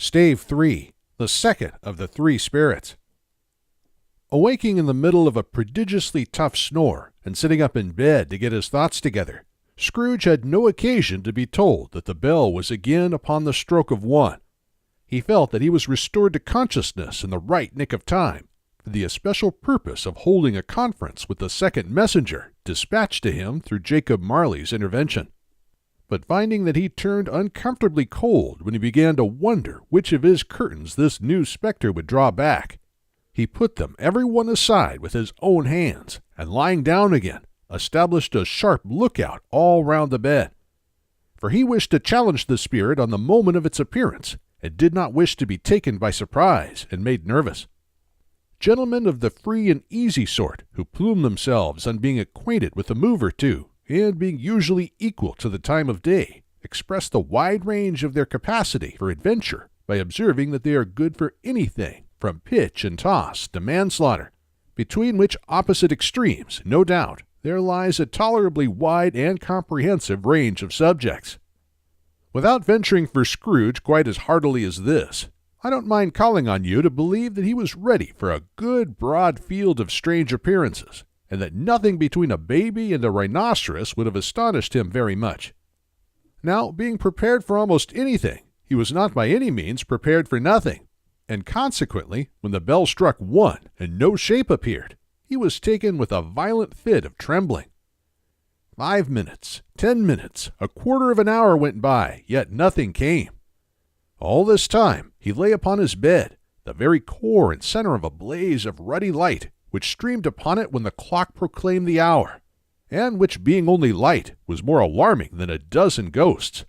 Stave 3, the second of the three spirits. Awaking in the middle of a prodigiously tough snore and sitting up in bed to get his thoughts together, Scrooge had no occasion to be told that the bell was again upon the stroke of 1. He felt that he was restored to consciousness in the right nick of time, for the especial purpose of holding a conference with the second messenger dispatched to him through Jacob Marley's intervention. But finding that he turned uncomfortably cold when he began to wonder which of his curtains this new spectre would draw back, he put them every one aside with his own hands, and lying down again, established a sharp lookout all round the bed. For he wished to challenge the spirit on the moment of its appearance, and did not wish to be taken by surprise and made nervous. Gentlemen of the free and easy sort, who plume themselves on being acquainted with a move or two, and being usually equal to the time of day, express the wide range of their capacity for adventure by observing that they are good for anything from pitch and toss to manslaughter, between which opposite extremes, no doubt, there lies a tolerably wide and comprehensive range of subjects. Without venturing for Scrooge quite as heartily as this, I don't mind calling on you to believe that he was ready for a good broad field of strange appearances, and that nothing between a baby and a rhinoceros would have astonished him very much. Now, being prepared for almost anything, he was not by any means prepared for nothing, and consequently, when the bell struck 1 and no shape appeared, he was taken with a violent fit of trembling. 5 minutes, 10 minutes, a quarter of an hour went by, yet nothing came. All this time he lay upon his bed, the very core and center of a blaze of ruddy light, which streamed upon it when the clock proclaimed the hour, and which, being only light, was more alarming than a dozen ghosts,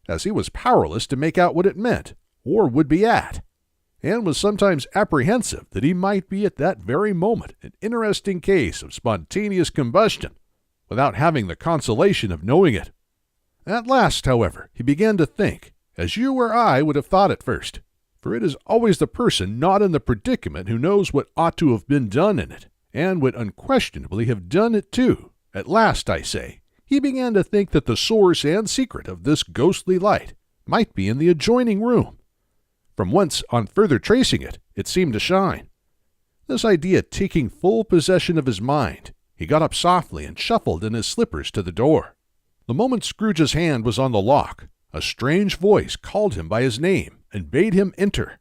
as he was powerless to make out what it meant, or would be at, and was sometimes apprehensive that he might be at that very moment an interesting case of spontaneous combustion, without having the consolation of knowing it. At last, however, he began to think, as you or I would have thought at first, for it is always the person not in the predicament who knows what ought to have been done in it, and would unquestionably have done it too. At last, I say, he began to think that the source and secret of this ghostly light might be in the adjoining room, from whence, on further tracing it, it seemed to shine. This idea taking full possession of his mind, he got up softly and shuffled in his slippers to the door. The moment Scrooge's hand was on the lock, a strange voice called him by his name and bade him enter.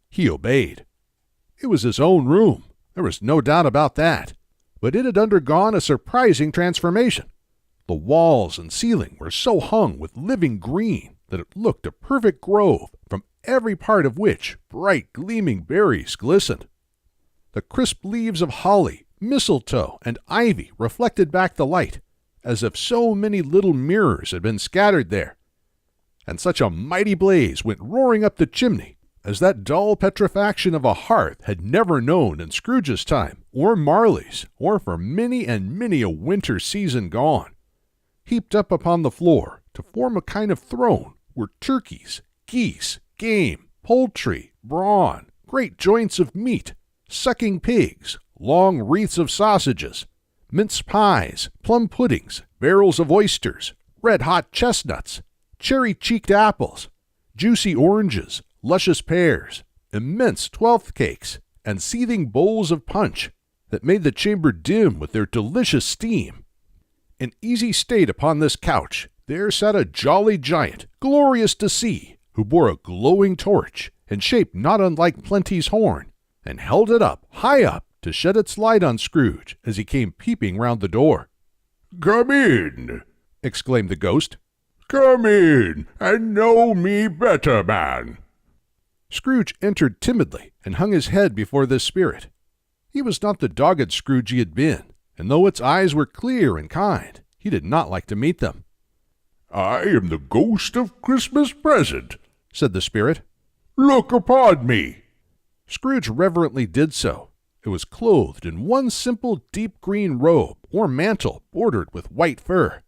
He obeyed. It was his own room, there was no doubt about that, but it had undergone a surprising transformation. The walls and ceiling were so hung with living green that it looked a perfect grove, from every part of which bright gleaming berries glistened. The crisp leaves of holly, mistletoe, and ivy reflected back the light, as if so many little mirrors had been scattered there, and such a mighty blaze went roaring up the chimney as that dull petrifaction of a hearth had never known in Scrooge's time, or Marley's, or for many and many a winter season gone. Heaped up upon the floor to form a kind of throne were turkeys, geese, game, poultry, brawn, great joints of meat, sucking pigs, long wreaths of sausages, mince pies, plum puddings, barrels of oysters, red-hot chestnuts, cherry-cheeked apples, juicy oranges, luscious pears, immense 12th cakes, and seething bowls of punch that made the chamber dim with their delicious steam. In easy state upon this couch there sat a jolly giant, glorious to see, who bore a glowing torch, and shaped not unlike Plenty's horn, and held it up, high up, to shed its light on Scrooge as he came peeping round the door. "Come in," exclaimed the ghost. "Come in, and know me better, man." Scrooge entered timidly and hung his head before this spirit. He was not the dogged Scrooge he had been, and though its eyes were clear and kind, he did not like to meet them. "I am the ghost of Christmas present," said the spirit. "Look upon me." Scrooge reverently did so. It was clothed in one simple deep green robe or mantle bordered with white fur.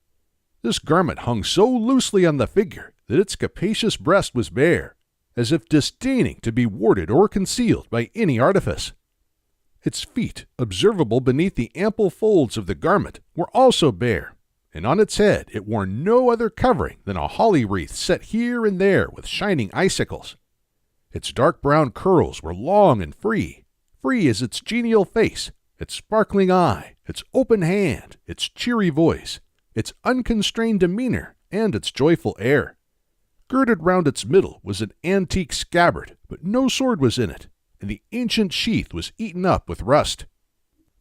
This garment hung so loosely on the figure that its capacious breast was bare, as if disdaining to be warded or concealed by any artifice. Its feet, observable beneath the ample folds of the garment, were also bare, and on its head it wore no other covering than a holly wreath set here and there with shining icicles. Its dark brown curls were long and free as its genial face, its sparkling eye, its open hand, its cheery voice, its unconstrained demeanor, and its joyful air. Girded round its middle was an antique scabbard, but no sword was in it, and the ancient sheath was eaten up with rust.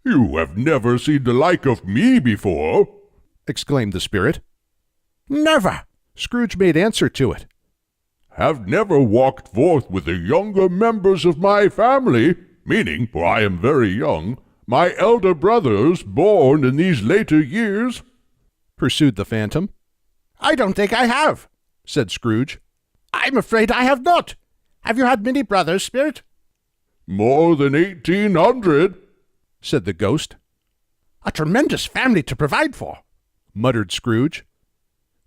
"You have never seen the like of me before," exclaimed the spirit. "Never," Scrooge made answer to it. "Have never walked forth with the younger members of my family, meaning, for I am very young, my elder brothers born in these later years?" pursued the phantom. "I don't think I have," said Scrooge. "I'm afraid I have not. Have you had many brothers, Spirit?" "More than 1,800, said the ghost. "A tremendous family to provide for," muttered Scrooge.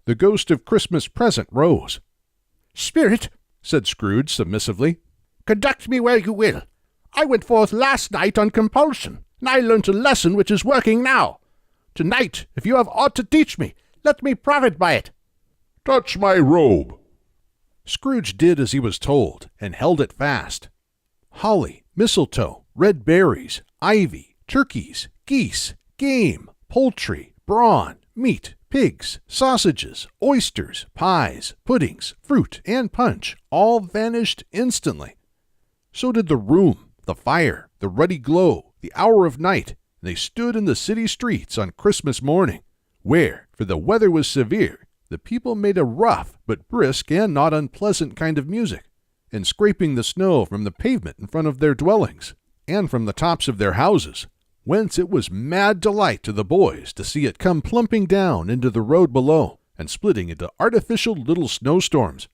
The ghost of Christmas Present rose. "Spirit," said Scrooge submissively, "conduct me where you will. I went forth last night on compulsion, and I learnt a lesson which is working now. Tonight, if you have aught to teach me, let me profit by it." touch my robe." Scrooge did as he was told, and held it fast. Holly, mistletoe, red berries, ivy, turkeys, geese, game, poultry, brawn, meat, pigs, sausages, oysters, pies, puddings, fruit, and punch all vanished instantly. So did the room, the fire, the ruddy glow, the hour of night, and they stood in the city streets on Christmas morning, where, for the weather was severe, the people made a rough but brisk and not unpleasant kind of music, in scraping the snow from the pavement in front of their dwellings, and from the tops of their houses, whence it was mad delight to the boys to see it come plumping down into the road below, and splitting into artificial little snowstorms.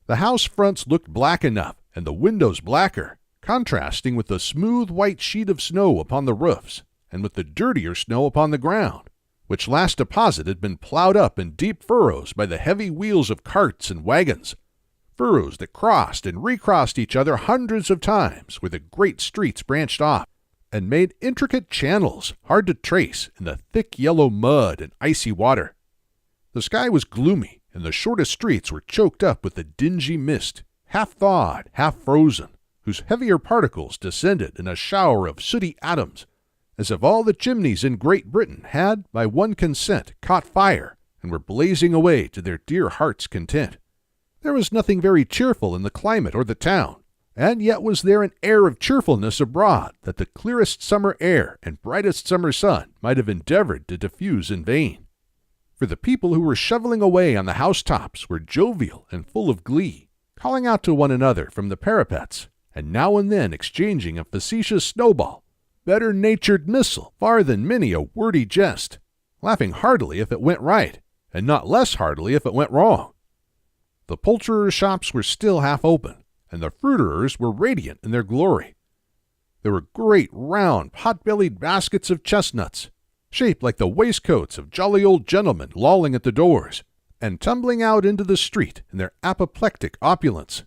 The house fronts looked black enough, and the windows blacker, contrasting with the smooth white sheet of snow upon the roofs, and with the dirtier snow upon the ground, which last deposit had been plowed up in deep furrows by the heavy wheels of carts and wagons, furrows that crossed and recrossed each other hundreds of times where the great streets branched off, and made intricate channels hard to trace in the thick yellow mud and icy water. The sky was gloomy, and the shortest streets were choked up with a dingy mist, half thawed, half frozen, whose heavier particles descended in a shower of sooty atoms, as if all the chimneys in Great Britain had, by one consent, caught fire, and were blazing away to their dear hearts' content. There was nothing very cheerful in the climate or the town, and yet was there an air of cheerfulness abroad that the clearest summer air and brightest summer sun might have endeavored to diffuse in vain. For the people who were shoveling away on the housetops were jovial and full of glee, calling out to one another from the parapets, and now and then exchanging a facetious snowball, better-natured missile far than many a wordy jest, laughing heartily if it went right, and not less heartily if it went wrong. The poulterers' shops were still half open, and the fruiterers were radiant in their glory. There were great, round, pot-bellied baskets of chestnuts, shaped like the waistcoats of jolly old gentlemen lolling at the doors, and tumbling out into the street in their apoplectic opulence.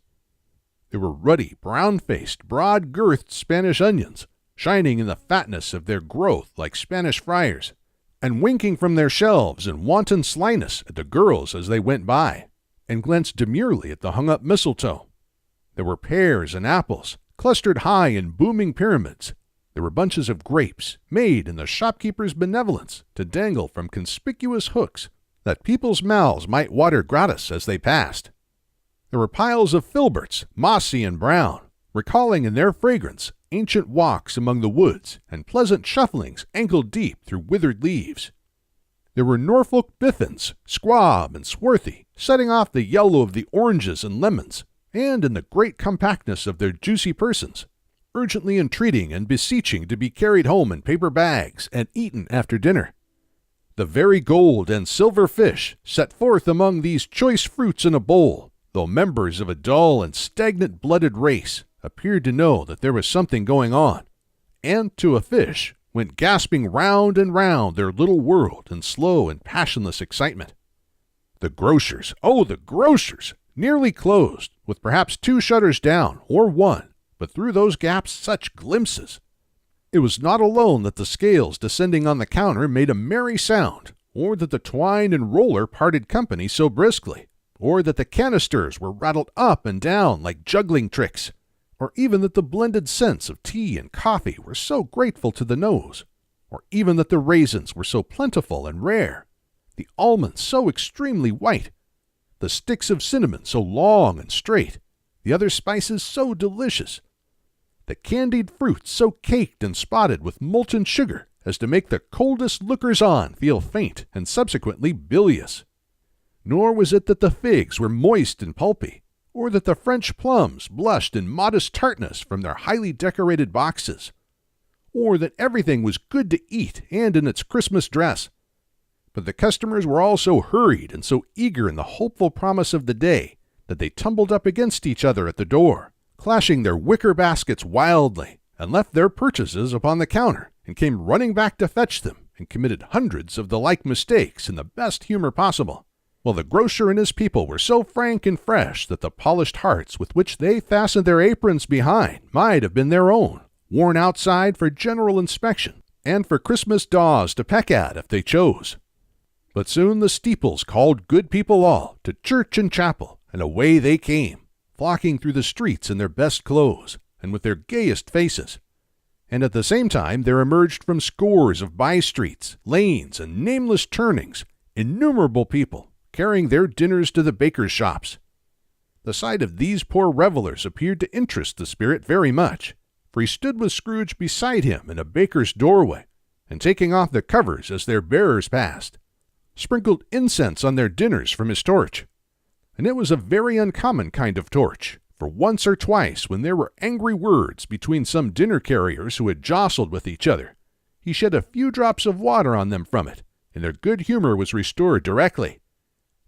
There were ruddy, brown-faced, broad-girthed Spanish onions, shining in the fatness of their growth like Spanish friars, and winking from their shelves in wanton slyness at the girls as they went by, and glanced demurely at the hung-up mistletoe. There were pears and apples, clustered high in booming pyramids. There were bunches of grapes, made in the shopkeeper's benevolence to dangle from conspicuous hooks, that people's mouths might water gratis as they passed. There were piles of filberts, mossy and brown, recalling in their fragrance ancient walks among the woods and pleasant shufflings ankle-deep through withered leaves. There were Norfolk biffins, squab and swarthy, setting off the yellow of the oranges and lemons, and in the great compactness of their juicy persons, urgently entreating and beseeching to be carried home in paper bags and eaten after dinner. The very gold and silver fish set forth among these choice fruits in a bowl, though members of a dull and stagnant-blooded race, appeared to know that there was something going on, and to a fish went gasping round and round their little world in slow and passionless excitement. The grocers, the grocers, nearly closed, with perhaps 2 shutters down, or 1, but through those gaps such glimpses. It was not alone that the scales descending on the counter made a merry sound, or that the twine and roller parted company so briskly, or that the canisters were rattled up and down like juggling tricks, or even that the blended scents of tea and coffee were so grateful to the nose, or even that the raisins were so plentiful and rare, the almonds so extremely white, the sticks of cinnamon so long and straight, the other spices so delicious, the candied fruits so caked and spotted with molten sugar as to make the coldest lookers-on feel faint and subsequently bilious. Nor was it that the figs were moist and pulpy, or that the French plums blushed in modest tartness from their highly decorated boxes, or that everything was good to eat and in its Christmas dress. But the customers were all so hurried and so eager in the hopeful promise of the day that they tumbled up against each other at the door, clashing their wicker baskets wildly, and left their purchases upon the counter, and came running back to fetch them, and committed hundreds of the like mistakes in the best humor possible, while the grocer and his people were so frank and fresh that the polished hearts with which they fastened their aprons behind might have been their own, worn outside for general inspection, and for Christmas daws to peck at if they chose. But soon the steeples called good people all to church and chapel, and away they came, flocking through the streets in their best clothes, and with their gayest faces. And at the same time there emerged from scores of by-streets, lanes, and nameless turnings, innumerable people, carrying their dinners to the bakers' shops. The sight of these poor revelers appeared to interest the spirit very much, for he stood with Scrooge beside him in a baker's doorway, and taking off the covers as their bearers passed, sprinkled incense on their dinners from his torch. And it was a very uncommon kind of torch, for once or twice when there were angry words between some dinner carriers who had jostled with each other, he shed a few drops of water on them from it, and their good humor was restored directly.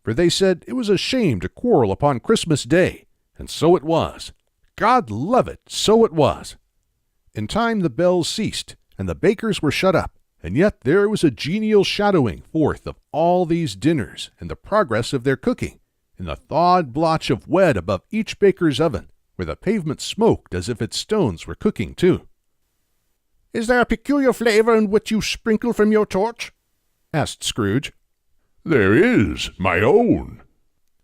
For they said it was a shame to quarrel upon Christmas Day, and so it was. God love it, so it was. In time the bells ceased, and the bakers were shut up, and yet there was a genial shadowing forth of all these dinners and the progress of their cooking, in the thawed blotch of wet above each baker's oven, where the pavement smoked as if its stones were cooking too. "Is there a peculiar flavor in what you sprinkle from your torch?" asked Scrooge. There is, my own.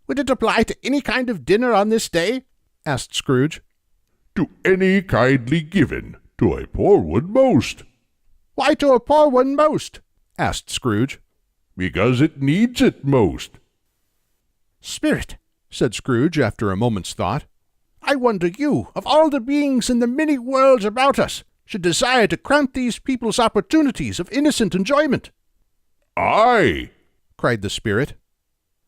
"Would it apply to any kind of dinner on this day?" asked Scrooge. To any kindly given, to a poor one most. "Why to a poor one most?" asked Scrooge. Because it needs it most. "Spirit," said Scrooge after a moment's thought, "I wonder you, of all the beings in the many worlds about us, should desire to cramp these people's opportunities of innocent enjoyment." Aye, cried the spirit.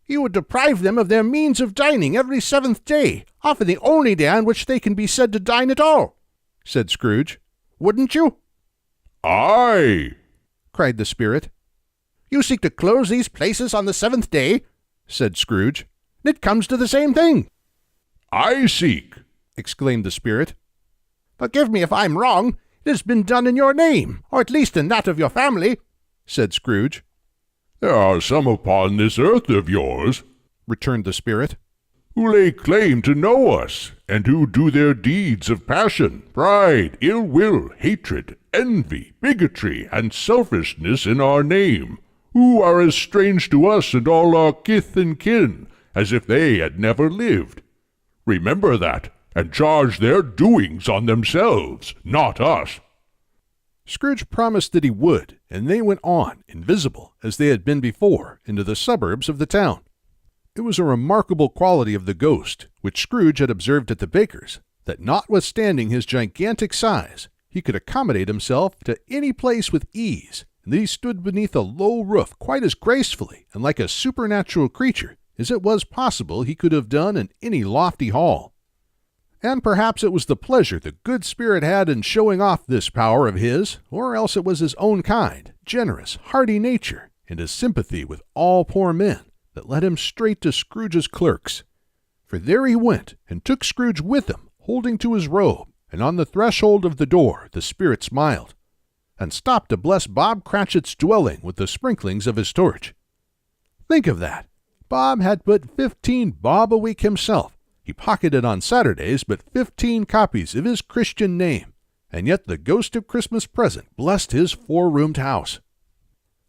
"You would deprive them of their means of dining every 7th day, often the only day on which they can be said to dine at all," said Scrooge. "Wouldn't you?" aye, cried the spirit. "You seek to close these places on the 7th day," said Scrooge. "It comes to the same thing." I seek. exclaimed the spirit. "Forgive me if I'm wrong. It has been done in your name, or at least in that of your family," said Scrooge. There are some upon this earth of yours, returned the spirit, who lay claim to know us, and who do their deeds of passion, pride, ill will, hatred, envy, bigotry, and selfishness in our name, who are as strange to us and all our kith and kin as if they had never lived. Remember that, and charge their doings on themselves, not us." Scrooge promised that he would, and they went on, invisible, as they had been before, into the suburbs of the town. It was a remarkable quality of the ghost, which Scrooge had observed at the baker's, that notwithstanding his gigantic size, he could accommodate himself to any place with ease, and that he stood beneath a low roof quite as gracefully and like a supernatural creature as it was possible he could have done in any lofty hall. And perhaps it was the pleasure the good spirit had in showing off this power of his, or else it was his own kind, generous, hearty nature, and his sympathy with all poor men, that led him straight to Scrooge's clerks. For there he went, and took Scrooge with him, holding to his robe, and on the threshold of the door the spirit smiled, and stopped to bless Bob Cratchit's dwelling with the sprinklings of his torch. Think of that! Bob had but 15 bob a week himself. He pocketed on Saturdays but 15 copies of his Christian name, and yet the ghost of Christmas present blessed his 4-roomed house.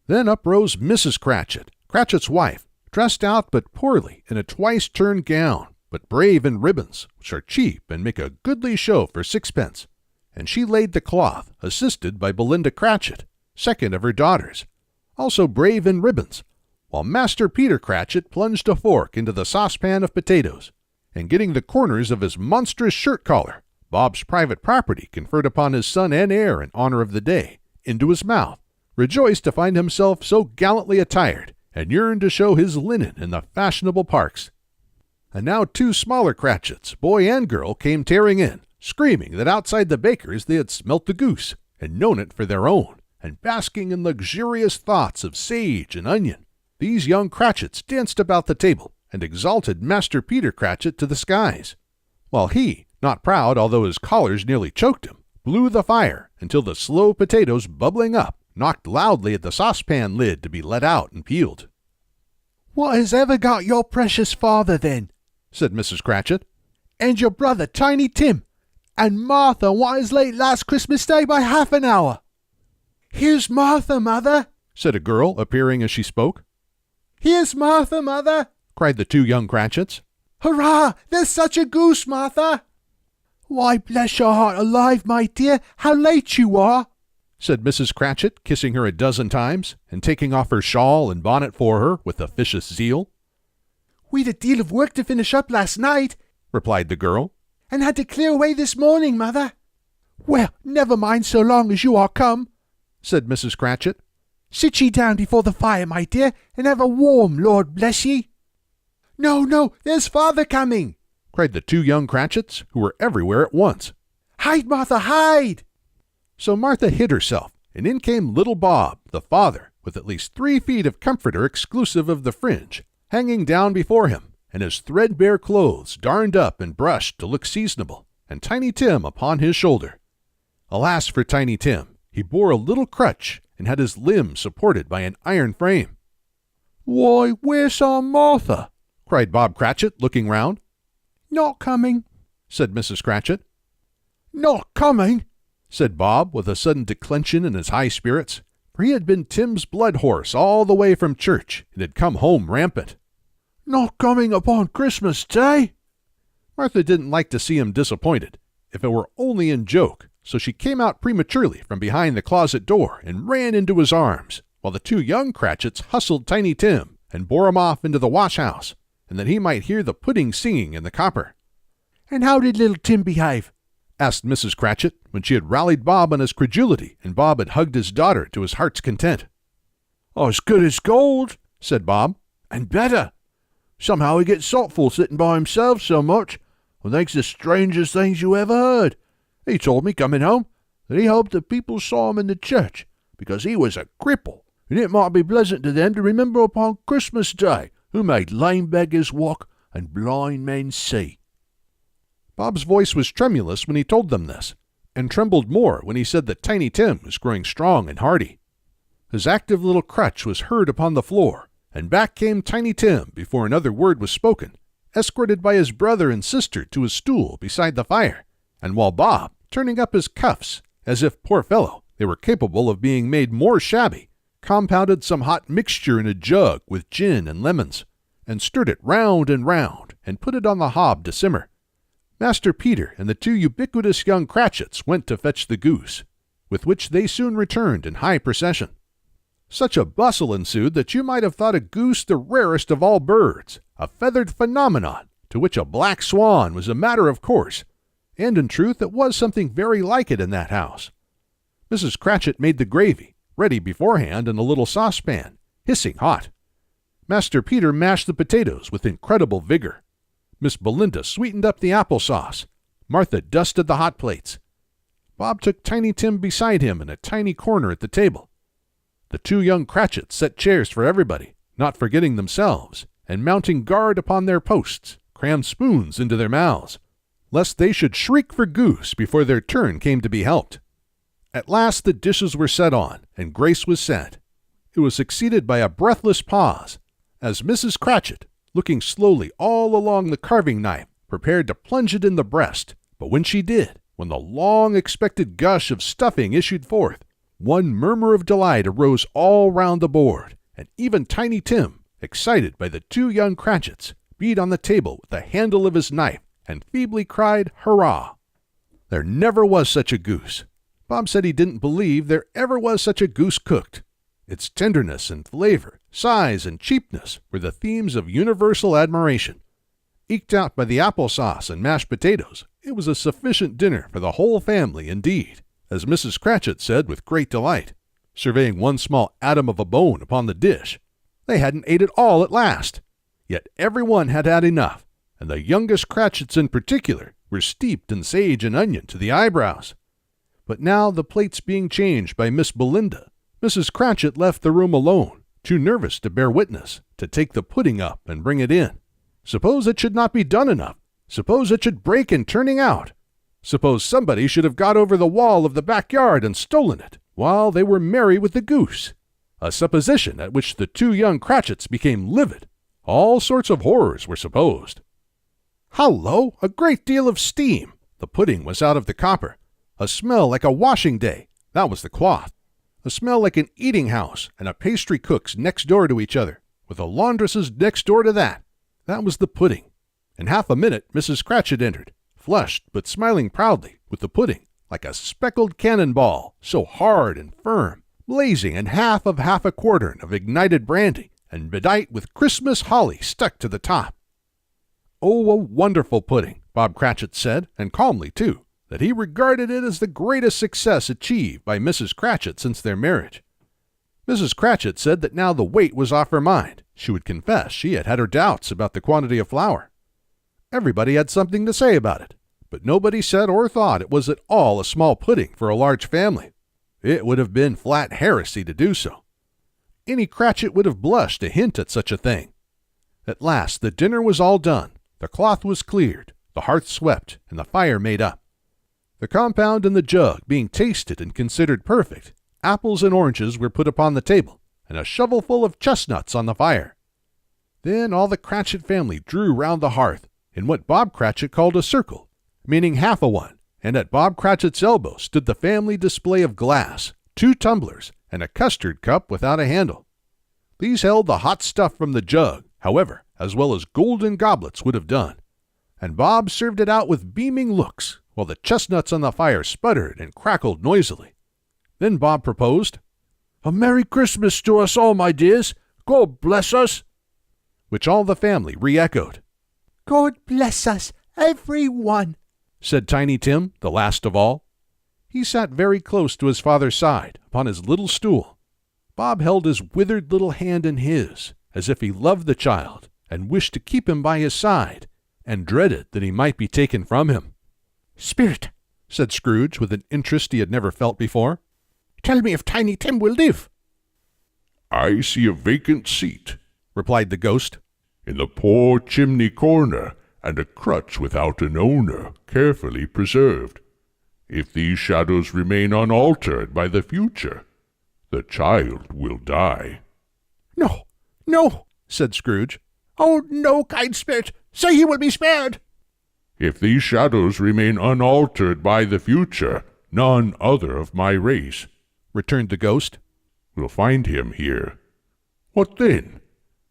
Then up rose Mrs. Cratchit, Cratchit's wife, dressed out but poorly in a twice-turned gown, but brave in ribbons, which are cheap and make a goodly show for sixpence, and she laid the cloth, assisted by Belinda Cratchit, second of her daughters, also brave in ribbons, while Master Peter Cratchit plunged a fork into the saucepan of potatoes, and getting the corners of his monstrous shirt-collar, Bob's private property conferred upon his son and heir in honor of the day, into his mouth, rejoiced to find himself so gallantly attired, and yearned to show his linen in the fashionable parks. And now 2 smaller Cratchits, boy and girl, came tearing in, screaming that outside the baker's they had smelt the goose, and known it for their own, and basking in luxurious thoughts of sage and onion. These young Cratchits danced about the table, and exalted Master Peter Cratchit to the skies, while he, not proud although his collars nearly choked him, blew the fire until the slow potatoes bubbling up knocked loudly at the saucepan lid to be let out and peeled. "What has ever got your precious father, then?" said Mrs. Cratchit. "And your brother, Tiny Tim? And Martha, what is late last Christmas Day by half an hour?" "Here's Martha, mother," said a girl, appearing as she spoke. "Here's Martha, mother," cried the 2 young Cratchits. "Hurrah! There's such a goose, Martha." "Why, bless your heart alive, my dear, how late you are," said Mrs. Cratchit, kissing her a dozen times, and taking off her shawl and bonnet for her with officious zeal. "We'd a deal of work to finish up last night," replied the girl, "and had to clear away this morning, mother." "Well, never mind so long as you are come," said Mrs. Cratchit. "Sit ye down before the fire, my dear, and have a warm, Lord bless ye." "No, no, there's father coming," cried the 2 young Cratchits, who were everywhere at once. "Hide, Martha, hide!" So Martha hid herself, and in came little Bob, the father, with at least 3 feet of comforter exclusive of the fringe, hanging down before him, and his threadbare clothes darned up and brushed to look seasonable, and Tiny Tim upon his shoulder. Alas for Tiny Tim, he bore a little crutch, and had his limbs supported by an iron frame. "Why, where's our Martha?" cried Bob Cratchit, looking round. "Not coming," said Mrs. Cratchit. "Not coming," said Bob, with a sudden declension in his high spirits, for he had been Tim's blood horse all the way from church, and had come home rampant. "Not coming upon Christmas Day?" Martha didn't like to see him disappointed, if it were only in joke, so she came out prematurely from behind the closet door and ran into his arms, while the 2 young Cratchits hustled Tiny Tim and bore him off into the wash-house, and that he might hear the pudding singing in the copper. "And how did little Tim behave?" asked Mrs. Cratchit, when she had rallied Bob on his credulity, and Bob had hugged his daughter to his heart's content. "As good as gold," said Bob. "and better. Somehow he gets thoughtful sitting by himself so much, and thinks the strangest things you ever heard. He told me coming home that he hoped that people saw him in the church, because he was a cripple, and it might be pleasant to them to remember upon Christmas Day who made lame beggars walk and blind men see." Bob's voice was tremulous when he told them this, and trembled more when he said that Tiny Tim was growing strong and hearty. His active little crutch was heard upon the floor, and back came Tiny Tim before another word was spoken, escorted by his brother and sister to his stool beside the fire, and while Bob, turning up his cuffs, as if, poor fellow, they were capable of being made more shabby, compounded some hot mixture in a jug with gin and lemons, and stirred it round, and put it on the hob to simmer. Master Peter and the 2 ubiquitous young Cratchits went to fetch the goose, with which they soon returned in high procession. Such a bustle ensued that you might have thought a goose the rarest of all birds, a feathered phenomenon, to which a black swan was a matter of course, and in truth it was something very like it in that house. Mrs. Cratchit made the gravy, ready beforehand in a little saucepan, hissing hot. Master Peter mashed the potatoes with incredible vigor. Miss Belinda sweetened up the applesauce. Martha dusted the hot plates. Bob took Tiny Tim beside him in a tiny corner at the table. The 2 young Cratchits set chairs for everybody, not forgetting themselves, and mounting guard upon their posts, crammed spoons into their mouths, lest they should shriek for goose before their turn came to be helped. At last the dishes were set on, and grace was said. It was succeeded by a breathless pause, as Mrs. Cratchit, looking slowly all along the carving knife, prepared to plunge it in the breast, but when she did, when the long-expected gush of stuffing issued forth, one murmur of delight arose all round the board, and even Tiny Tim, excited by the two young Cratchits, beat on the table with the handle of his knife and feebly cried, "Hurrah!" There never was such a goose. Bob said he didn't believe there ever was such a goose cooked. Its tenderness and flavor, size and cheapness were the themes of universal admiration. Eked out by the applesauce and mashed potatoes, it was a sufficient dinner for the whole family indeed, as Mrs. Cratchit said with great delight, surveying one small atom of a bone upon the dish. They hadn't ate it all at last, yet every one had had enough, and the youngest Cratchits in particular were steeped in sage and onion to the eyebrows. But now, the plates being changed by Miss Belinda, Mrs. Cratchit left the room alone, too nervous to bear witness, to take the pudding up and bring it in. Suppose it should not be done enough? Suppose it should break in turning out? Suppose somebody should have got over the wall of the backyard and stolen it, while they were merry with the goose? A supposition at which the two young Cratchits became livid. All sorts of horrors were supposed. Hallo! A great deal of steam! The pudding was out of the copper. A smell like a washing day. That was the cloth. A smell like an eating house and a pastry cook's next door to each other, with a laundress's next door to that. That was the pudding. In half a minute Mrs. Cratchit entered, flushed but smiling proudly, with the pudding, like a speckled cannonball, so hard and firm, blazing in half a quartern of ignited brandy, and bedight with Christmas holly stuck to the top. Oh, a wonderful pudding, Bob Cratchit said, and calmly too, that he regarded it as the greatest success achieved by Mrs. Cratchit since their marriage. Mrs. Cratchit said that now the weight was off her mind. She would confess she had had her doubts about the quantity of flour. Everybody had something to say about it, but nobody said or thought it was at all a small pudding for a large family. It would have been flat heresy to do so. Any Cratchit would have blushed to hint at such a thing. At last the dinner was all done, the cloth was cleared, the hearth swept, and the fire made up. The compound in the jug being tasted and considered perfect, apples and oranges were put upon the table, and a shovelful of chestnuts on the fire. Then all the Cratchit family drew round the hearth, in what Bob Cratchit called a circle, meaning half a one, and at Bob Cratchit's elbow stood the family display of glass, 2 tumblers, and a custard cup without a handle. These held the hot stuff from the jug, however, as well as golden goblets would have done, and Bob served it out with beaming looks, while the chestnuts on the fire sputtered and crackled noisily. Then Bob proposed, "A Merry Christmas to us all, my dears! God bless us!" which all the family re-echoed. "God bless us, every one," said Tiny Tim, the last of all. He sat very close to his father's side, upon his little stool. Bob held his withered little hand in his, as if he loved the child, and wished to keep him by his side, and dreaded that he might be taken from him. "Spirit," said Scrooge, with an interest he had never felt before, "tell me if Tiny Tim will live." I see a vacant seat, replied the ghost, in the poor chimney corner, and a crutch without an owner, carefully preserved. If these shadows remain unaltered by the future, the child will die." "No, no," said Scrooge. "Oh, no, kind spirit, say he will be spared." If these shadows remain unaltered by the future, none other of my race, returned the ghost, will find him here. What then?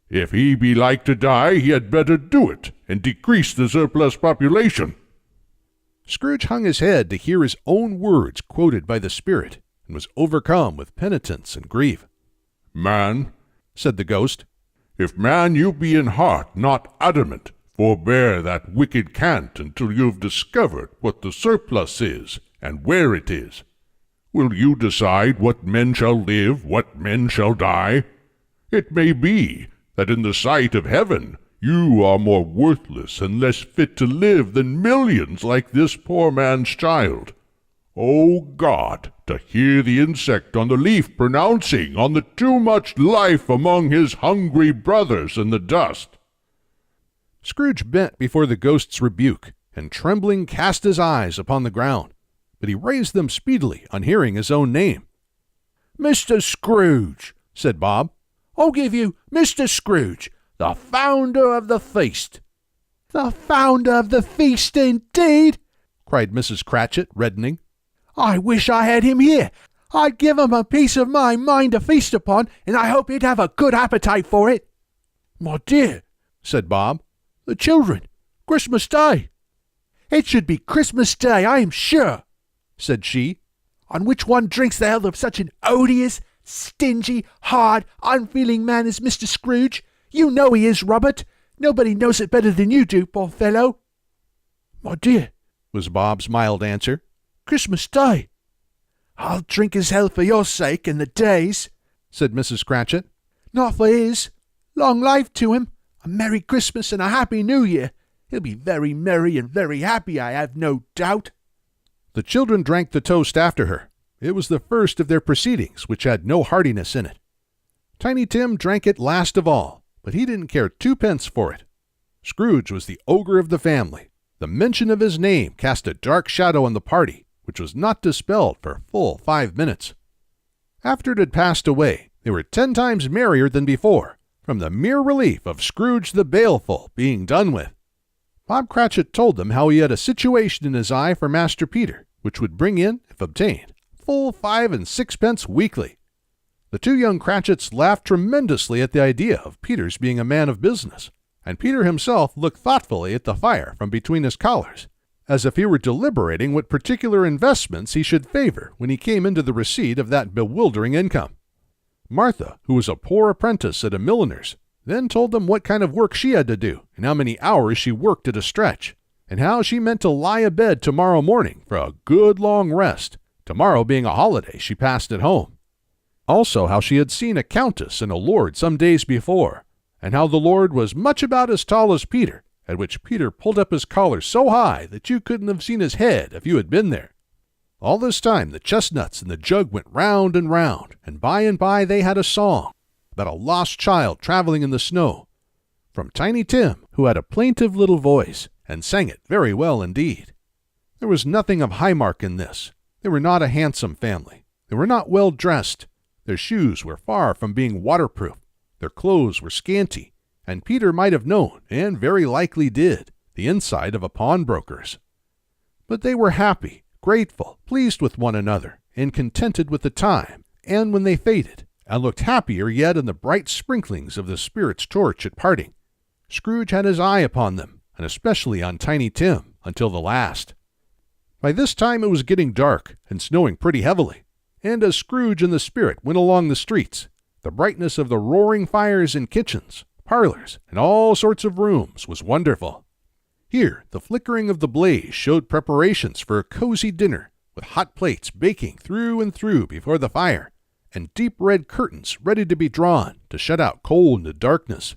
If he be like to die, he had better do it, and decrease the surplus population. Scrooge hung his head to hear his own words quoted by the spirit, and was overcome with penitence and grief. "Man," said the ghost, "if man you be in heart, not adamant, forbear that wicked cant until you have discovered what the surplus is, and where it is. Will you decide what men shall live, what men shall die? It may be that in the sight of heaven you are more worthless and less fit to live than millions like this poor man's child. O God, to hear the insect on the leaf pronouncing on the too much life among his hungry brothers in the dust." Scrooge bent before the ghost's rebuke, and trembling cast his eyes upon the ground, but he raised them speedily on hearing his own name. "Mr. Scrooge," said Bob, "I'll give you Mr. Scrooge, the founder of the feast." "The founder of the feast, indeed!" cried Mrs. Cratchit, reddening. "I wish I had him here. I'd give him a piece of my mind to feast upon, and I hope he'd have a good appetite for it." My dear, said Bob, the children, Christmas Day. It should be Christmas Day, I am sure, said she, on which one drinks the health of such an odious, stingy, hard, unfeeling man as Mr. Scrooge. You know he is, Robert. Nobody knows it better than you do, poor fellow. My dear, was Bob's mild answer, Christmas Day. I'll drink his health for your sake and the day's, said Mrs. Cratchit. Not for his. Long life to him. A Merry Christmas and a Happy New Year. He'll be very merry and very happy, I have no doubt. The children drank the toast after her. It was the first of their proceedings, which had no heartiness in it. Tiny Tim drank it last of all, but he didn't care twopence for it. Scrooge was the ogre of the family. The mention of his name cast a dark shadow on the party, which was not dispelled for full 5 minutes. After it had passed away, they were 10 times merrier than before, from the mere relief of Scrooge the Baleful being done with. Bob Cratchit told them how he had a situation in his eye for Master Peter, which would bring in, if obtained, full 5 and 6 weekly. The 2 young Cratchits laughed tremendously at the idea of Peter's being a man of business, and Peter himself looked thoughtfully at the fire from between his collars, as if he were deliberating what particular investments he should favor when he came into the receipt of that bewildering income. Martha, who was a poor apprentice at a milliner's, then told them what kind of work she had to do and how many hours she worked at a stretch, and how she meant to lie abed tomorrow morning for a good long rest, tomorrow being a holiday she passed at home. Also how she had seen a countess and a lord some days before, and how the lord was much about as tall as Peter, at which Peter pulled up his collar so high that you couldn't have seen his head if you had been there. All this time the chestnuts in the jug went round, and by they had a song about a lost child traveling in the snow, from Tiny Tim, who had a plaintive little voice, and sang it very well indeed. There was nothing of high mark in this. They were not a handsome family. They were not well dressed. Their shoes were far from being waterproof. Their clothes were scanty, and Peter might have known, and very likely did, the inside of a pawnbroker's. But they were happy, grateful, pleased with one another, and contented with the time, and when they faded, and looked happier yet in the bright sprinklings of the spirit's torch at parting. Scrooge had his eye upon them, and especially on Tiny Tim, until the last. By this time it was getting dark, and snowing pretty heavily, and as Scrooge and the spirit went along the streets, the brightness of the roaring fires in kitchens, parlors, and all sorts of rooms was wonderful. Here the flickering of the blaze showed preparations for a cozy dinner, with hot plates baking through and through before the fire, and deep red curtains ready to be drawn to shut out cold and darkness.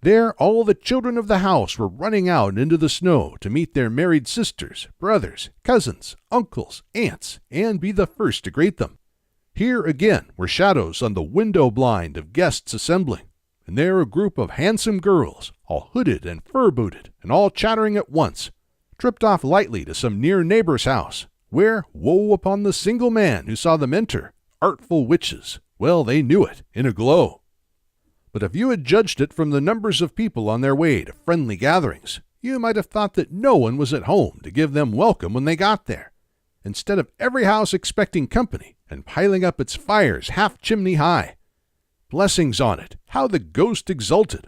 There all the children of the house were running out into the snow to meet their married sisters, brothers, cousins, uncles, aunts, and be the first to greet them. Here again were shadows on the window blind of guests assembling, and there a group of handsome girls, all hooded and fur-booted, and all chattering at once, tripped off lightly to some near neighbor's house, where, woe upon the single man who saw them enter, artful witches, well they knew it, in a glow. But if you had judged it from the numbers of people on their way to friendly gatherings, you might have thought that no one was at home to give them welcome when they got there, instead of every house expecting company and piling up its fires half chimney high. Blessings on it, how the ghost exulted,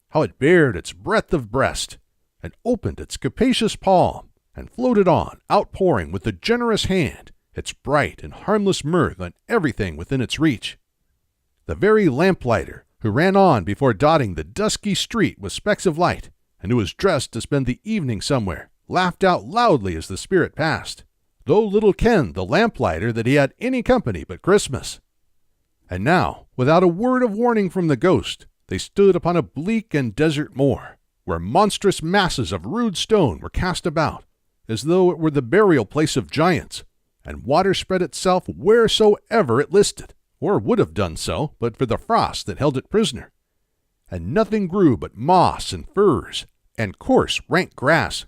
how it bared its breadth of breast, and opened its capacious palm, and floated on, outpouring with a generous hand its bright and harmless mirth on everything within its reach. The very lamplighter, who ran on before dotting the dusky street with specks of light, and who was dressed to spend the evening somewhere, laughed out loudly as the spirit passed, though little kenned the lamplighter that he had any company but Christmas. And now, without a word of warning from the ghost, they stood upon a bleak and desert moor, where monstrous masses of rude stone were cast about, as though it were the burial place of giants, and water spread itself wheresoever it listed, or would have done so but for the frost that held it prisoner. And nothing grew but moss and furze, and coarse rank grass.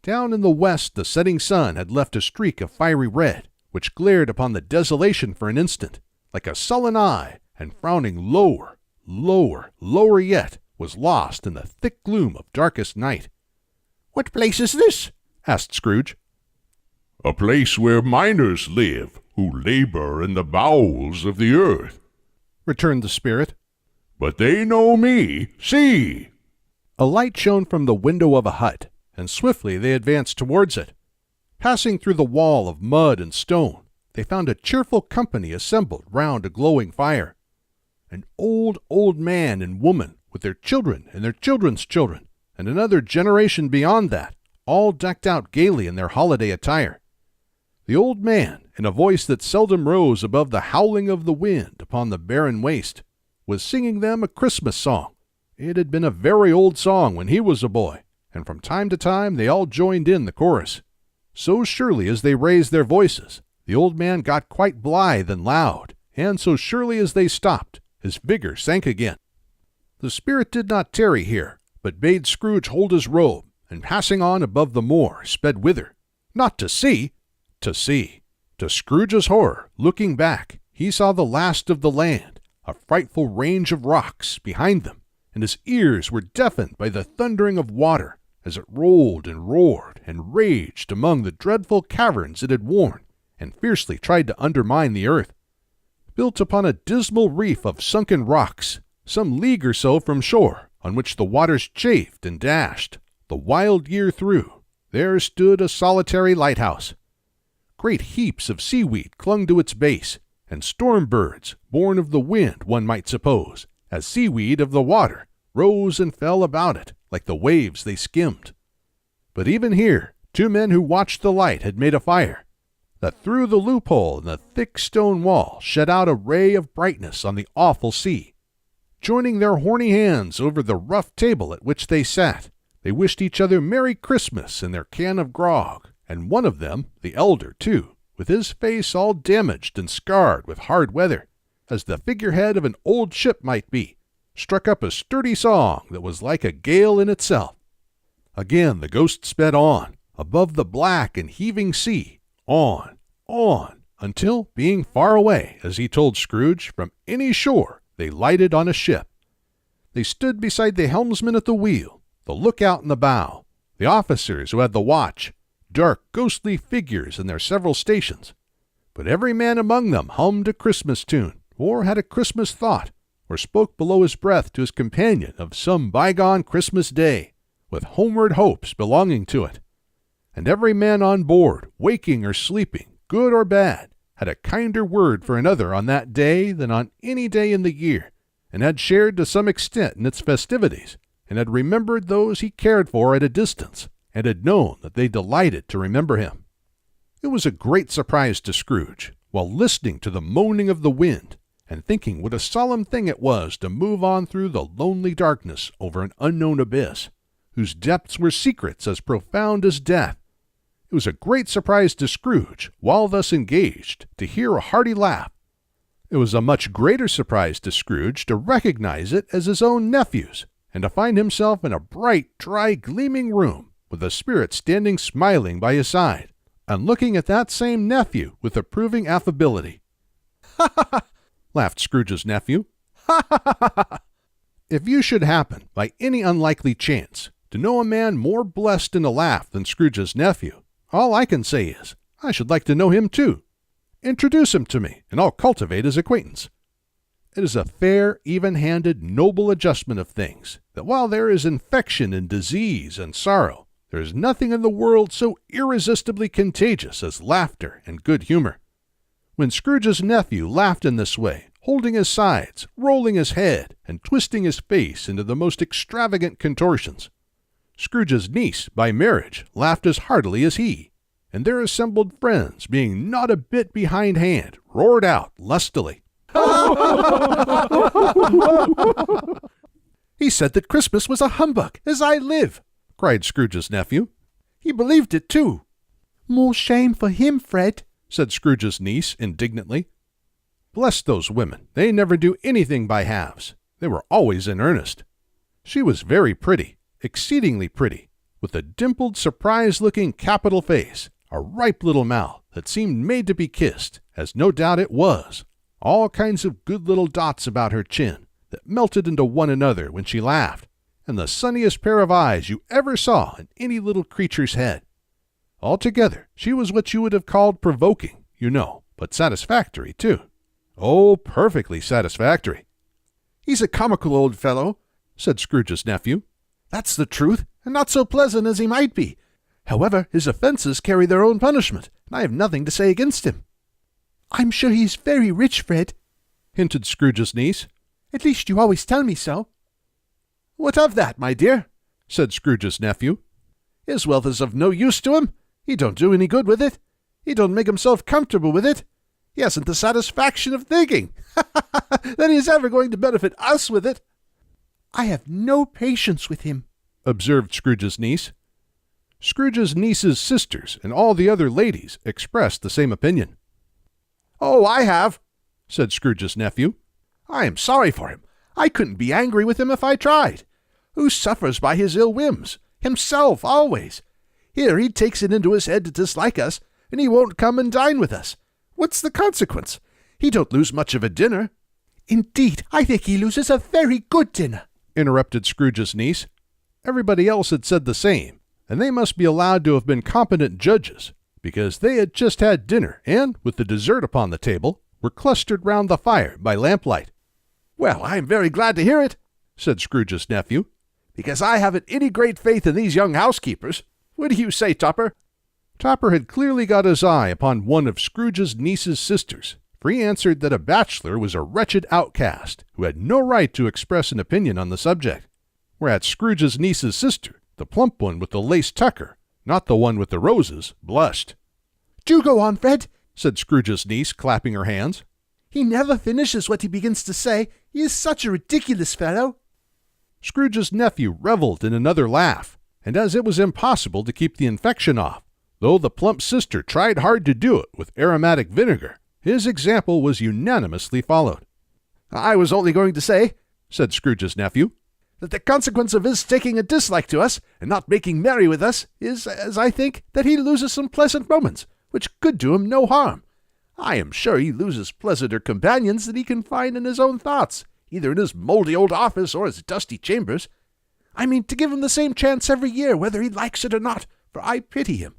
Down in the west the setting sun had left a streak of fiery red, which glared upon the desolation for an instant, like a sullen eye, and frowning lower, lower yet, was lost in the thick gloom of darkest night. "What place is this?" asked Scrooge. "A place where miners live, who labor in the bowels of the earth," returned the spirit. but they know me. See!" A light shone from the window of a hut, and swiftly they advanced towards it. Passing through the wall of mud and stone, they found a cheerful company assembled round a glowing fire. An old man and woman, with their children and their children's children, and another generation beyond that, all decked out gaily in their holiday attire. The old man, in a voice that seldom rose above the howling of the wind upon the barren waste, was singing them a Christmas song. It had been a very old song when he was a boy, and from time to time they all joined in the chorus. So surely as they raised their voices, the old man got quite blithe and loud, and so surely as they stopped, his vigor sank again. The spirit did not tarry here, but bade Scrooge hold his robe, and passing on above the moor, sped whither? Not to see, to see. To Scrooge's horror, looking back, he saw the last of the land, a frightful range of rocks behind them, and his ears were deafened by the thundering of water as it rolled and roared and raged among the dreadful caverns it had worn and fiercely tried to undermine the earth. Built upon a dismal reef of sunken rocks, some league or so from shore, on which the waters chafed and dashed, the wild year through, there stood a solitary lighthouse. Great heaps of seaweed clung to its base, and storm birds, born of the wind, one might suppose, as seaweed of the water, rose and fell about it, like the waves they skimmed. But even here, two men who watched the light had made a fire, that through the loophole in the thick stone wall shed out a ray of brightness on the awful sea. Joining their horny hands over the rough table at which they sat, they wished each other Merry Christmas in their can of grog, and one of them, the elder too, with his face all damaged and scarred with hard weather, as the figurehead of an old ship might be, struck up a sturdy song that was like a gale in itself. Again the ghost sped on, above the black and heaving sea, on, until, being far away, as he told Scrooge, from any shore, they lighted on a ship. They stood beside the helmsman at the wheel, the lookout in the bow, the officers who had the watch, dark, ghostly figures in their several stations. But every man among them hummed a Christmas tune, or had a Christmas thought, or spoke below his breath to his companion of some bygone Christmas day, with homeward hopes belonging to it. And every man on board, waking or sleeping, good or bad, had a kinder word for another on that day than on any day in the year, and had shared to some extent in its festivities, and had remembered those he cared for at a distance, and had known that they delighted to remember him. It was a great surprise to Scrooge, while listening to the moaning of the wind, and thinking what a solemn thing it was to move on through the lonely darkness over an unknown abyss, whose depths were secrets as profound as death. It was a great surprise to Scrooge, while thus engaged, to hear a hearty laugh. It was a much greater surprise to Scrooge to recognize it as his own nephew's, and to find himself in a bright, dry, gleaming room, with the spirit standing smiling by his side, and looking at that same nephew with approving affability. "Ha ha ha!" laughed Scrooge's nephew. "Ha ha ha ha! If you should happen, by any unlikely chance, to know a man more blessed in a laugh than Scrooge's nephew, all I can say is, I should like to know him too. Introduce him to me, and I'll cultivate his acquaintance. It is a fair, even-handed, noble adjustment of things, that while there is infection and disease and sorrow, there is nothing in the world so irresistibly contagious as laughter and good humor. When Scrooge's nephew laughed in this way, holding his sides, rolling his head, and twisting his face into the most extravagant contortions, Scrooge's niece, by marriage, laughed as heartily as he, and their assembled friends, being not a bit behindhand, roared out lustily. "He said that Christmas was a humbug, as I live!" cried Scrooge's nephew. "He believed it, too." "More shame for him, Fred," said Scrooge's niece indignantly. Bless those women, they never do anything by halves. They were always in earnest. She was very pretty, exceedingly pretty, with a dimpled, surprised-looking capital face, a ripe little mouth that seemed made to be kissed, as no doubt it was, all kinds of good little dots about her chin that melted into one another when she laughed, and the sunniest pair of eyes you ever saw in any little creature's head. Altogether, she was what you would have called provoking, you know, but satisfactory, too. Oh, perfectly satisfactory. He's a comical old fellow, said Scrooge's nephew. That's the truth, and not so pleasant as he might be. However, his offences carry their own punishment, and I have nothing to say against him. I'm sure he's very rich, Fred, hinted Scrooge's niece. At least you always tell me so. What of that, my dear? Said Scrooge's nephew. His wealth is of no use to him. He don't do any good with it. He don't make himself comfortable with it. He hasn't the satisfaction of thinking that he's ever going to benefit us with it. I have no patience with him, observed Scrooge's niece. Scrooge's niece's sisters and all the other ladies expressed the same opinion. Oh, I have, said Scrooge's nephew. I am sorry for him. I couldn't be angry with him if I tried. Who suffers by his ill whims? Himself, always. Here he takes it into his head to dislike us, and he won't come and dine with us. What's the consequence? He don't lose much of a dinner. Indeed, I think he loses a very good dinner, interrupted Scrooge's niece. Everybody else had said the same, and they must be allowed to have been competent judges, because they had just had dinner and, with the dessert upon the table, were clustered round the fire by lamplight. Well, I am very glad to hear it, said Scrooge's nephew, because I haven't any great faith in these young housekeepers. What do you say, Topper? Topper had clearly got his eye upon one of Scrooge's niece's sisters, for he answered that a bachelor was a wretched outcast who had no right to express an opinion on the subject, whereat Scrooge's niece's sister, the plump one with the lace tucker, not the one with the roses, blushed. Do go on, Fred, said Scrooge's niece, clapping her hands. He never finishes what he begins to say. He is such a ridiculous fellow. Scrooge's nephew revelled in another laugh, and as it was impossible to keep the infection off, though the plump sister tried hard to do it with aromatic vinegar, his example was unanimously followed. I was only going to say, said Scrooge's nephew, that the consequence of his taking a dislike to us and not making merry with us is, as I think, that he loses some pleasant moments, which could do him no harm. I am sure he loses pleasanter companions than he can find in his own thoughts, either in his mouldy old office or his dusty chambers. I mean to give him the same chance every year, whether he likes it or not, for I pity him.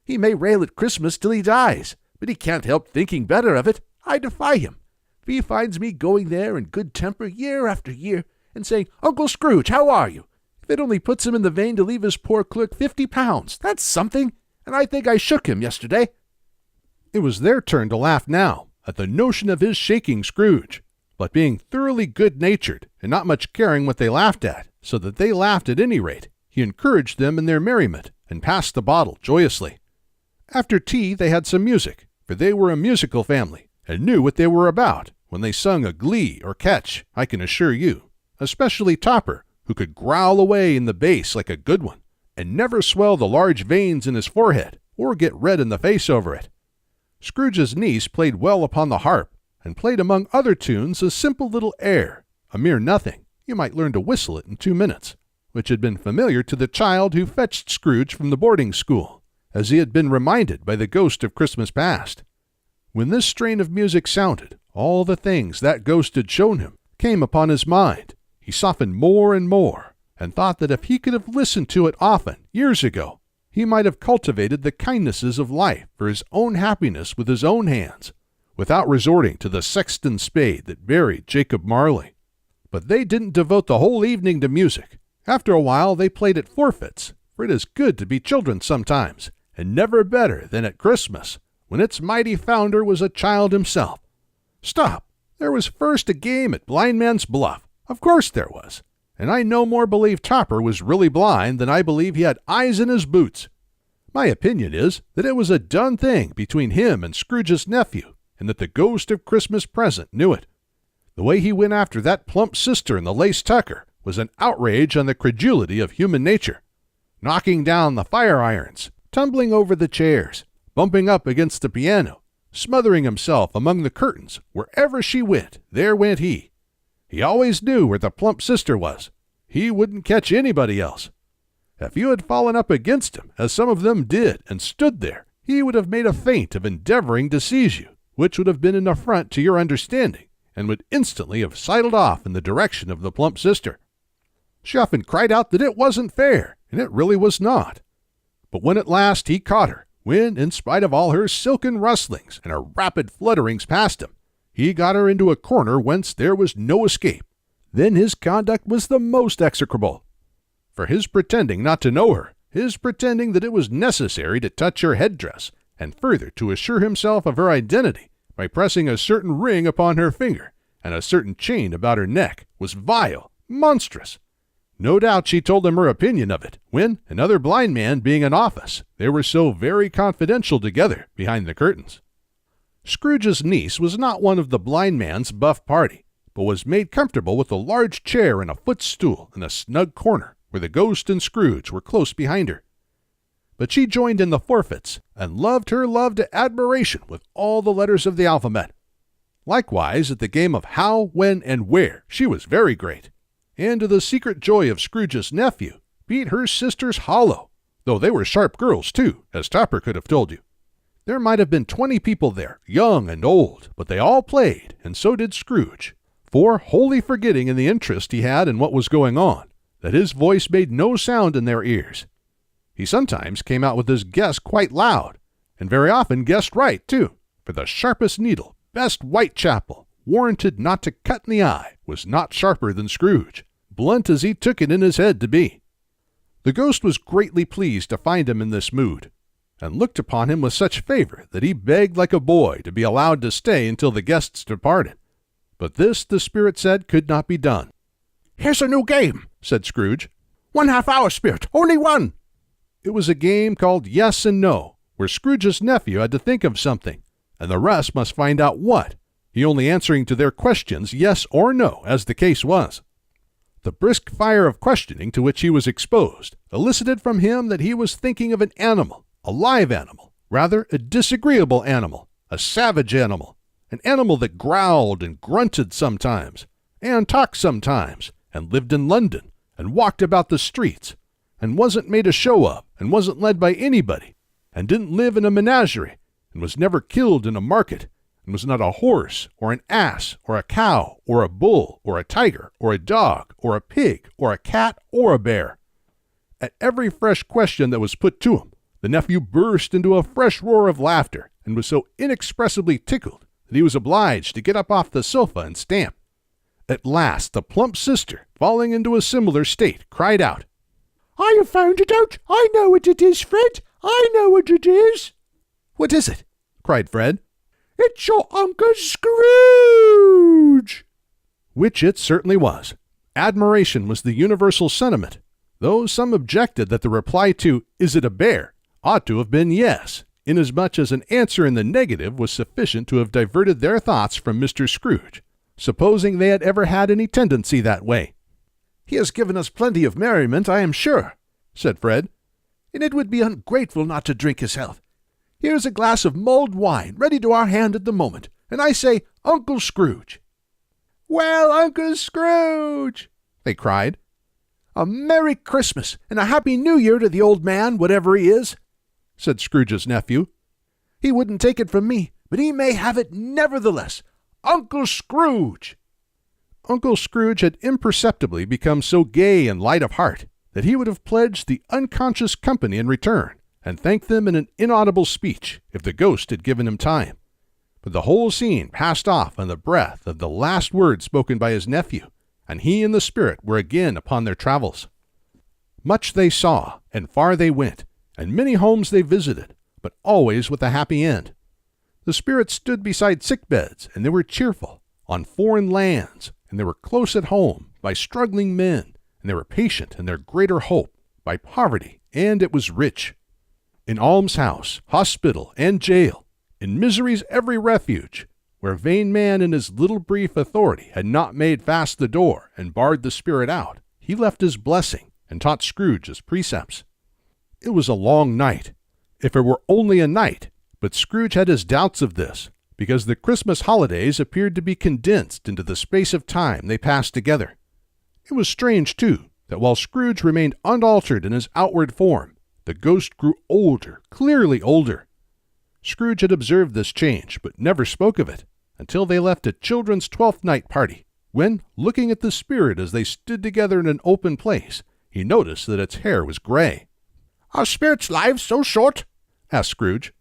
He may rail at Christmas till he dies, but he can't help thinking better of it. I defy him. If he finds me going there in good temper year after year, and saying, Uncle Scrooge, how are you? If it only puts him in the vein to leave his poor clerk £50, that's something, and I think I shook him yesterday. It was their turn to laugh now, at the notion of his shaking Scrooge, but being thoroughly good-natured, and not much caring what they laughed at, so that they laughed at any rate, he encouraged them in their merriment, and passed the bottle joyously. After tea they had some music, for they were a musical family, and knew what they were about when they sung a glee or catch, I can assure you, especially Topper, who could growl away in the bass like a good one, and never swell the large veins in his forehead, or get red in the face over it. Scrooge's niece played well upon the harp, and played among other tunes a simple little air, a mere nothing, you might learn to whistle it in 2 minutes, which had been familiar to the child who fetched Scrooge from the boarding school, as he had been reminded by the ghost of Christmas past. When this strain of music sounded, all the things that ghost had shown him came upon his mind. He softened more and more, and thought that if he could have listened to it often, years ago, he might have cultivated the kindnesses of life for his own happiness with his own hands, without resorting to the sexton spade that buried Jacob Marley. But they didn't devote the whole evening to music. After a while they played at forfeits, for it is good to be children sometimes, and never better than at Christmas, when its mighty founder was a child himself. Stop! There was first a game at Blind Man's Bluff. Of course there was. And I no more believe Topper was really blind than I believe he had eyes in his boots. My opinion is that it was a done thing between him and Scrooge's nephew, and that the ghost of Christmas present knew it. The way he went after that plump sister in the lace tucker was an outrage on the credulity of human nature, knocking down the fire irons, tumbling over the chairs, bumping up against the piano, smothering himself among the curtains. Wherever she went, there went he. He always knew where the plump sister was. He wouldn't catch anybody else. If you had fallen up against him, as some of them did, and stood there, he would have made a feint of endeavoring to seize you, which would have been an affront to your understanding, and would instantly have sidled off in the direction of the plump sister. She often cried out that it wasn't fair, and it really was not. But when at last he caught her, when, in spite of all her silken rustlings and her rapid flutterings past him, he got her into a corner whence there was no escape, then his conduct was the most execrable. For his pretending not to know her, his pretending that it was necessary to touch her headdress, and further to assure himself of her identity by pressing a certain ring upon her finger and a certain chain about her neck, was vile, monstrous. No doubt she told him her opinion of it, when, another blind man being in office, they were so very confidential together behind the curtains. Scrooge's niece was not one of the blind man's buff party, but was made comfortable with a large chair and a footstool in a snug corner where the ghost and Scrooge were close behind her. But she joined in the forfeits, and loved her love to admiration with all the letters of the alphabet. Likewise, at the game of how, when, and where, she was very great, and to the secret joy of Scrooge's nephew, beat her sisters hollow, though they were sharp girls too, as Topper could have told you. There might have been 20 people there, young and old, but they all played, and so did Scrooge, for, wholly forgetting in the interest he had in what was going on, that his voice made no sound in their ears. He sometimes came out with his guess quite loud, and very often guessed right, too, for the sharpest needle, best Whitechapel, warranted not to cut in the eye, was not sharper than Scrooge, blunt as he took it in his head to be. The ghost was greatly pleased to find him in this mood, and looked upon him with such favor that he begged like a boy to be allowed to stay until the guests departed. But this, the spirit said, could not be done. "Here's a new game," said Scrooge. "1/2 hour, spirit, only one." It was a game called Yes and No, where Scrooge's nephew had to think of something, and the rest must find out what, he only answering to their questions yes or no, as the case was. The brisk fire of questioning to which he was exposed elicited from him that he was thinking of an animal, a live animal, rather a disagreeable animal, a savage animal, an animal that growled and grunted sometimes, and talked sometimes, and lived in London, and walked about the streets, and wasn't made a show of, and wasn't led by anybody, and didn't live in a menagerie, and was never killed in a market, and was not a horse, or an ass, or a cow, or a bull, or a tiger, or a dog, or a pig, or a cat, or a bear. At every fresh question that was put to him, the nephew burst into a fresh roar of laughter, and was so inexpressibly tickled that he was obliged to get up off the sofa and stamp. At last the plump sister, falling into a similar state, cried out, "I have found it out. I know what it is, Fred. I know what it is." "What is it?" cried Fred. "It's your Uncle Scrooge." Which it certainly was. Admiration was the universal sentiment, though some objected that the reply to, "Is it a bear?" ought to have been yes, inasmuch as an answer in the negative was sufficient to have diverted their thoughts from Mr. Scrooge, supposing they had ever had any tendency that way. "He has given us plenty of merriment, I am sure," said Fred, "and it would be ungrateful not to drink his health. Here's a glass of mulled wine ready to our hand at the moment, and I say, Uncle Scrooge." "Well, Uncle Scrooge," they cried. "A Merry Christmas and a Happy New Year to the old man, whatever he is," said Scrooge's nephew. "He wouldn't take it from me, but he may have it nevertheless. Uncle Scrooge!" Uncle Scrooge had imperceptibly become so gay and light of heart that he would have pledged the unconscious company in return, and thanked them in an inaudible speech, if the ghost had given him time. But the whole scene passed off on the breath of the last word spoken by his nephew, and he and the spirit were again upon their travels. Much they saw, and far they went, and many homes they visited, but always with a happy end. The spirits stood beside sick beds, and they were cheerful, on foreign lands, and they were close at home, by struggling men, and they were patient in their greater hope, by poverty, and it was rich. In almshouse, hospital, and jail, in misery's every refuge, where vain man in his little brief authority had not made fast the door and barred the spirit out, he left his blessing and taught Scrooge his precepts. It was a long night, if it were only a night, but Scrooge had his doubts of this, because the Christmas holidays appeared to be condensed into the space of time they passed together. It was strange, too, that while Scrooge remained unaltered in his outward form, the ghost grew older, clearly older. Scrooge had observed this change, but never spoke of it, until they left a children's 12th night party, when, looking at the spirit as they stood together in an open place, he noticed that its hair was gray. "Are spirits' lives so short?" asked Scrooge.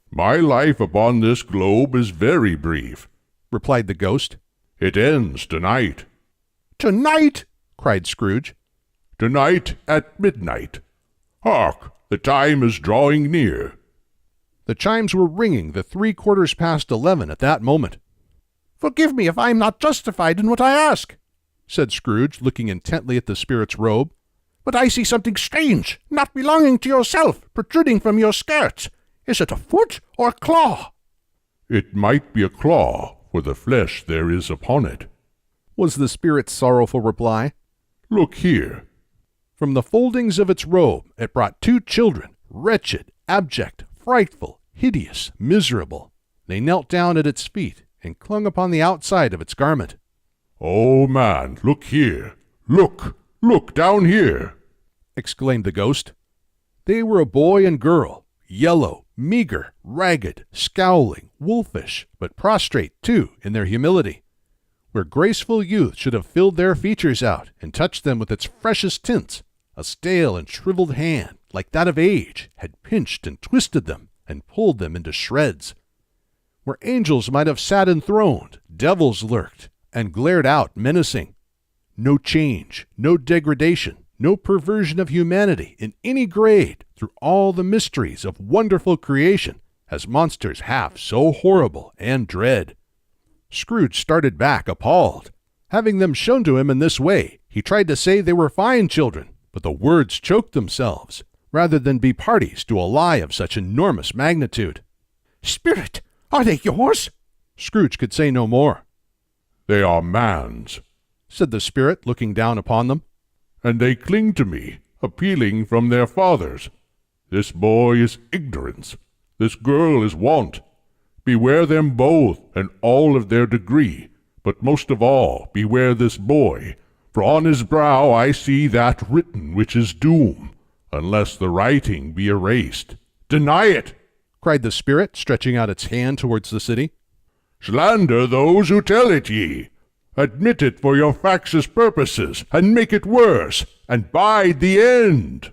My life upon this globe is very brief," replied the ghost. "It ends tonight." Tonight? Cried Scrooge. Tonight at midnight. Hark, the time is drawing near. The chimes were ringing the 11:15 at that moment. Forgive me if I am not justified in what I ask, said Scrooge, looking intently at the spirit's robe. But I see something strange, not belonging to yourself, protruding from your skirts. Is it a foot or a claw? It might be a claw, for the flesh there is upon it, was the spirit's sorrowful reply. Look here. From the foldings of its robe it brought 2 children, wretched, abject, frightful, hideous, miserable. They knelt down at its feet and clung upon the outside of its garment. Oh, man, look here. Look down here, exclaimed the ghost. They were a boy and girl, yellow, meager, ragged, scowling, wolfish, but prostrate, too, in their humility. Where graceful youth should have filled their features out and touched them with its freshest tints, a stale and shriveled hand, like that of age, had pinched and twisted them and pulled them into shreds. Where angels might have sat enthroned, devils lurked and glared out menacing. No change, no degradation, no perversion of humanity in any grade through all the mysteries of wonderful creation, as monsters half so horrible and dread. Scrooge started back, appalled. Having them shown to him in this way, he tried to say they were fine children, but the words choked themselves, rather than be parties to a lie of such enormous magnitude. Spirit, are they yours? Scrooge could say no more. They are man's, said the spirit, looking down upon them. And they cling to me, appealing from their fathers. This boy is ignorance, this girl is want. Beware them both, and all of their degree, but most of all beware this boy, for on his brow I see that written which is doom, unless the writing be erased. Deny it, cried the spirit, stretching out its hand towards the city. Slander those who tell it ye. Admit it for your factious purposes, and make it worse, and bide the end.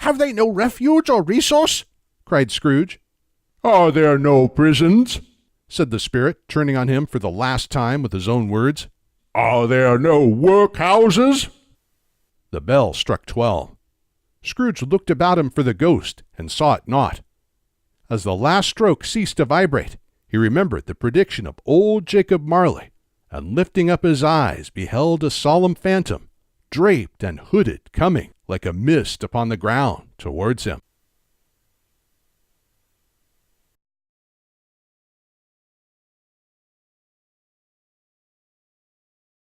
Have they no refuge or resource? Cried Scrooge. Are there no prisons? Said the spirit, turning on him for the last time with his own words. Are there no workhouses? The bell struck 12. Scrooge looked about him for the ghost, and saw it not. As the last stroke ceased to vibrate, he remembered the prediction of old Jacob Marley, and lifting up his eyes beheld a solemn phantom, draped and hooded, coming like a mist upon the ground towards him.